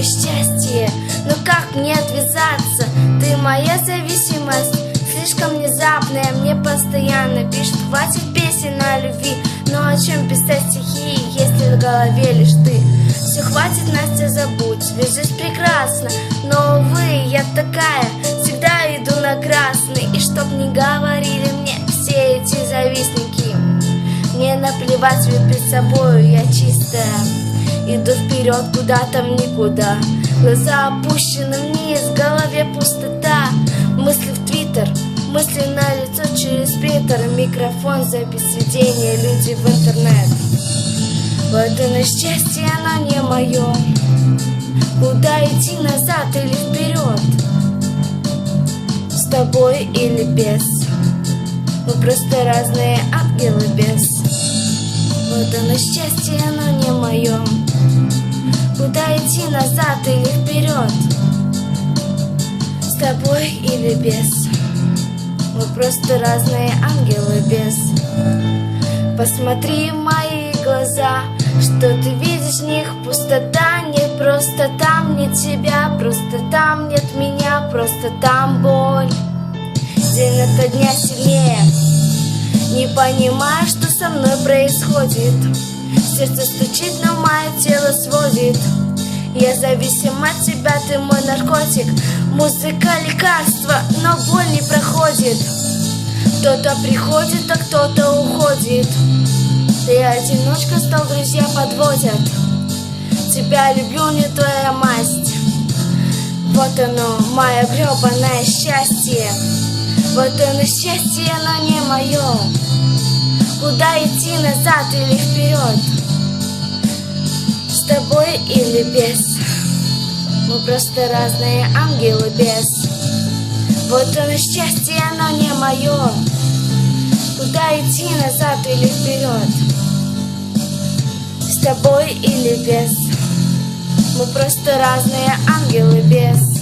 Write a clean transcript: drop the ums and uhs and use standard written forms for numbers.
счастье, но как мне отвязаться? Ты моя зависимость, слишком внезапная. Мне постоянно пишут: хватит песен о любви. Но о чем писать стихи, если в голове лишь ты? Все, хватит, Настя, забудь, ведь жизнь прекрасна. Но, увы, я такая, всегда иду на красный. И чтоб не говорили мне все эти завистники, мне наплевать, ведь перед собою я чистая. Иду вперед, куда-то в никуда. Глаза опущены вниз, в голове пустота. Мысли в твиттер, мысли на лицо через Питер. Микрофон, запись сведения, люди в интернет. Вот оно счастье, оно не мое. Куда идти, назад или вперед? С тобой или без? Мы просто разные ангелы без. Вот оно счастье, оно не мое. Куда идти, назад или вперед? С тобой или без? Мы просто разные ангелы без. Посмотри в мои глаза, что ты видишь в них? Пустота, нет, просто там нет тебя. Просто там нет меня, просто там боль. День ото дня сильнее. Не понимаю, что со мной происходит. Сердце стучит, но мое тело сводит. Я зависим от тебя, ты мой наркотик. Музыка лекарство, но боль не проходит. Кто-то приходит, а кто-то уходит. Ты одиночка стал, друзья подводят. Тебя люблю, не твоя масть. Вот оно, мое гребаное счастье. Вот оно счастье, но не мое. Куда идти, назад или вперед? С тобой или без? Мы просто разные ангелы без. Вот оно счастье, оно не мое. Куда идти, назад или вперед? С тобой или без? Мы просто разные ангелы без.